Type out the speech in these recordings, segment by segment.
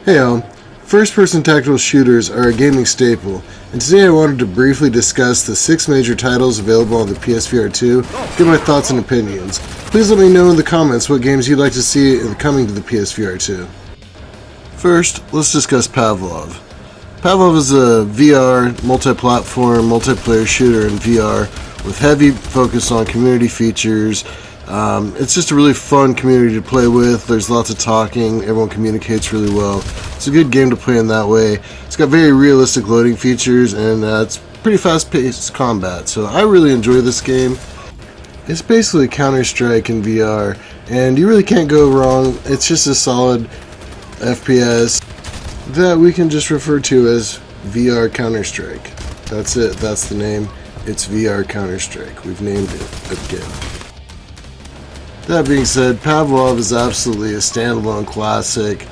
Hey all, first-person tactical shooters are a gaming staple, and today I wanted to briefly discuss the 6 major titles available on the PSVR2, give my thoughts and opinions. Please let me know in the comments what games you'd like to see coming to the PSVR2. First, let's discuss Pavlov. Pavlov is a VR, multi-platform, multiplayer shooter in VR with heavy focus on community features. It's just a really fun community to play with. There's lots of talking, everyone communicates really well. It's a good game to play in that way. It's got very realistic loading features, and it's pretty fast-paced combat, so I really enjoy this game. It's basically Counter-Strike in VR, and you really can't go wrong. It's just a solid FPS that we can just refer to as VR Counter-Strike. That's it, that's the name. It's VR Counter-Strike. We've named it again. That being said, Pavlov is absolutely a standalone classic.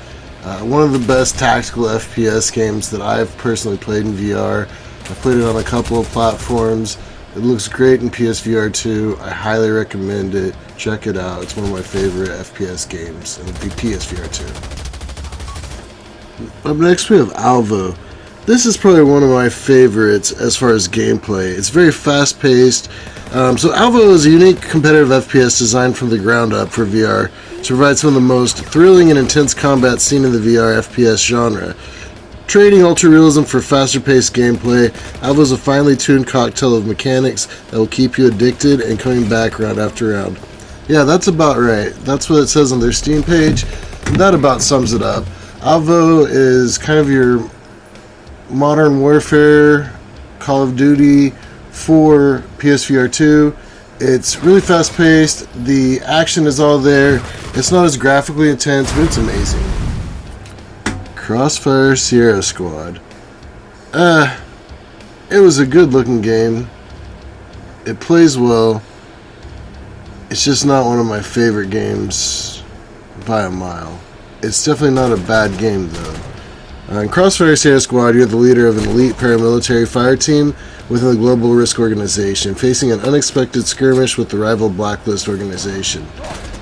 One of the best tactical FPS games that I've personally played in VR. I've played it on a couple of platforms. It looks great in PSVR2. I highly recommend it. Check it out. It's one of my favorite FPS games in the PSVR2. Up next we have Alvo. This is probably one of my favorites as far as gameplay. It's very fast-paced. So Alvo is a unique competitive FPS designed from the ground up for VR to provide some of the most thrilling and intense combat seen in the VR FPS genre. Trading ultra-realism for faster-paced gameplay, Alvo is a finely tuned cocktail of mechanics that will keep you addicted and coming back round after round. Yeah, that's about right. That's what it says on their Steam page. That about sums it up. Alvo is kind of your Modern Warfare, Call of Duty for PSVR2. It's really fast paced, the action is all there, it's not as graphically intense, but it's amazing. Crossfire Sierra Squad. It was a good looking game. It plays well. It's just not one of my favorite games by a mile. It's definitely not a bad game though. In Crossfire Sierra Squad, you're the leader of an elite paramilitary fire team within the Global Risk Organization, facing an unexpected skirmish with the rival Blacklist organization.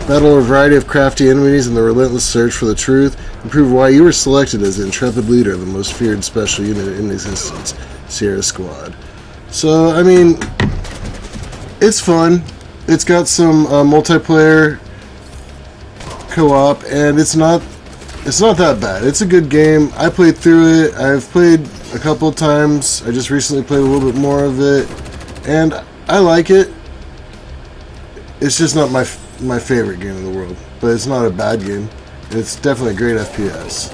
Battle a variety of crafty enemies in the relentless search for the truth, and prove why you were selected as the intrepid leader of the most feared special unit in existence, Sierra Squad. So, I mean, it's fun. It's got some multiplayer co-op, and it's not that bad. It's a good game. I played through it. I've played a couple of times. I just recently played a little bit more of it, and I like it. It's just not my favorite game in the world, but it's not a bad game. It's definitely a great FPS.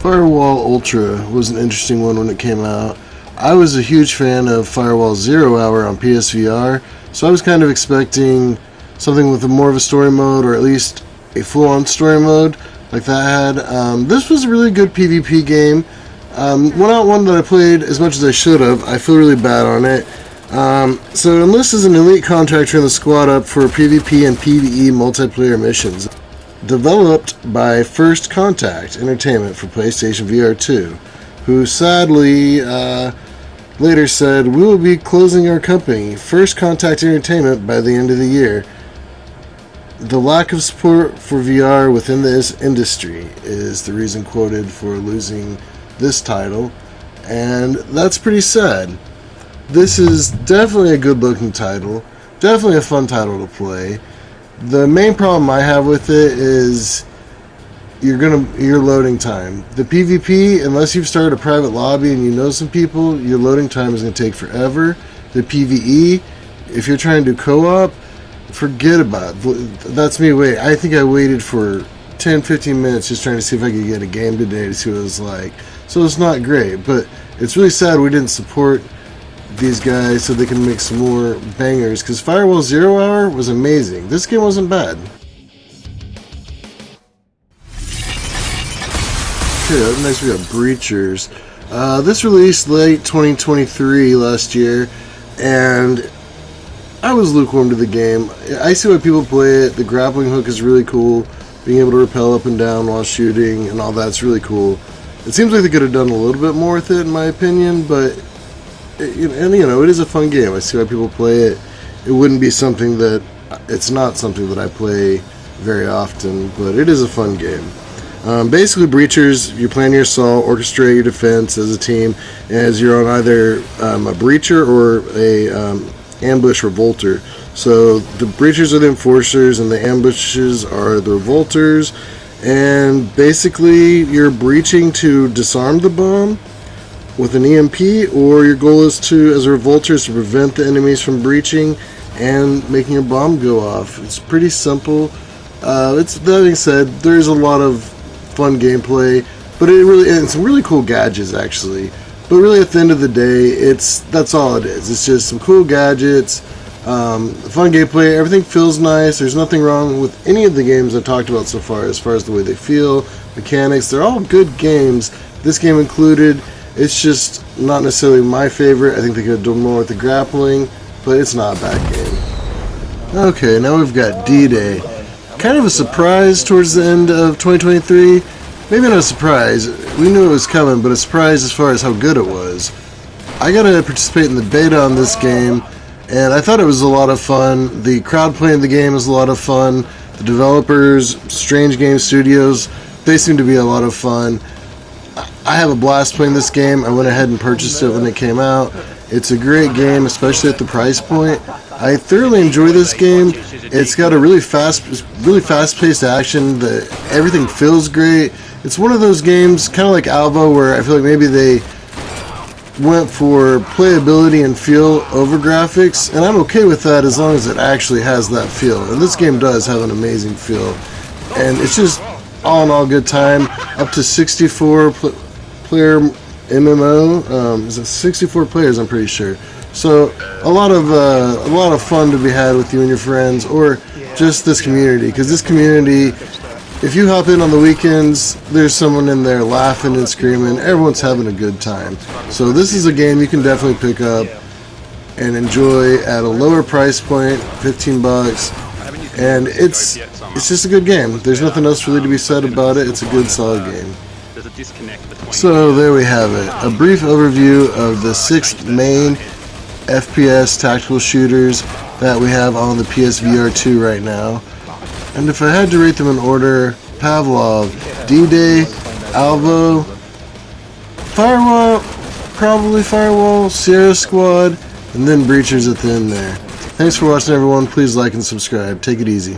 Firewall Ultra was an interesting one when it came out. I was a huge fan of Firewall 0 Hour on PSVR, so I was kind of expecting something with more of a story mode, or at least a full-on story mode like that had. This was a really good PvP game. Not one that I played as much as I should have. I feel really bad on it. So enlist as an elite contractor in the squad up for PvP and PvE multiplayer missions. Developed by First Contact Entertainment for PlayStation VR2, who sadly later said, "We will be closing our company, First Contact Entertainment, by the end of the year." The lack of support for VR within this industry is the reason quoted for losing this title, and that's pretty sad. This is definitely a good looking title, definitely a fun title to play. The main problem I have with it is your loading time. The PvP, unless you've started a private lobby and you know some people, your loading time is going to take forever. The PvE, if you're trying to do co-op, forget about it. That's me. I think I waited for 10-15 minutes just trying to see if I could get a game today to see what it was like. So it's not great, but it's really sad we didn't support these guys so they can make some more bangers, because Firewall 0 Hour was amazing. This game wasn't bad. Okay, up next we got Breachers. This released late 2023 last year, and I was lukewarm to the game. I see why people play it. The grappling hook is really cool. Being able to rappel up and down while shooting and all that's really cool. It seems like they could have done a little bit more with it, in my opinion, but it is a fun game. I see why people play it. It wouldn't be something that, it's not something that I play very often, but it is a fun game. Basically, breachers, you plan your assault, orchestrate your defense as a team, as you're on either a breacher or a ambush revolter. So the breachers are the enforcers, and the ambushes are the revolters. And basically, you're breaching to disarm the bomb with an EMP, or your goal is to, as a revolter, is to prevent the enemies from breaching and making a bomb go off. It's pretty simple. That being said, there's a lot of fun gameplay, but and some really cool gadgets actually. But really, at the end of the day, that's all it is. It's just some cool gadgets, fun gameplay. Everything feels nice. There's nothing wrong with any of the games I've talked about so far, as far as the way they feel, mechanics. They're all good games, this game included. It's just not necessarily my favorite. I think they could have done more with the grappling, but it's not a bad game. Okay, now we've got DDay. Kind of a surprise towards the end of 2023. Maybe not a surprise. We knew it was coming, but a surprise as far as how good it was. I got to participate in the beta on this game, and I thought it was a lot of fun. The crowd playing the game is a lot of fun. The developers, Strange Game Studios, they seem to be a lot of fun. I have a blast playing this game. I went ahead and purchased it when it came out. It's a great game, especially at the price point. I thoroughly enjoy this game. It's got a really fast-paced action. Everything feels great. It's one of those games, kind of like Alvo, where I feel like maybe they went for playability and feel over graphics, and I'm okay with that as long as it actually has that feel. And this game does have an amazing feel, and it's just all in all good time. Up to 64 player MMO. Is it 64 players? I'm pretty sure. So a lot of fun to be had with you and your friends, or just this community. Because this community, if you hop in on the weekends, there's someone in there laughing and screaming. Everyone's having a good time. So this is a game you can definitely pick up and enjoy at a lower price point, $15, and it's just a good game. There's nothing else really to be said about it. It's a good, solid game. So there we have it. A brief overview of the 6 main FPS tactical shooters that we have on the PSVR2 right now. And if I had to rate them in order, Pavlov, DDay, Alvo, Firewall, probably Firewall, Sierra Squad, and then Breachers at the end there. Thanks for watching, everyone. Please like and subscribe. Take it easy.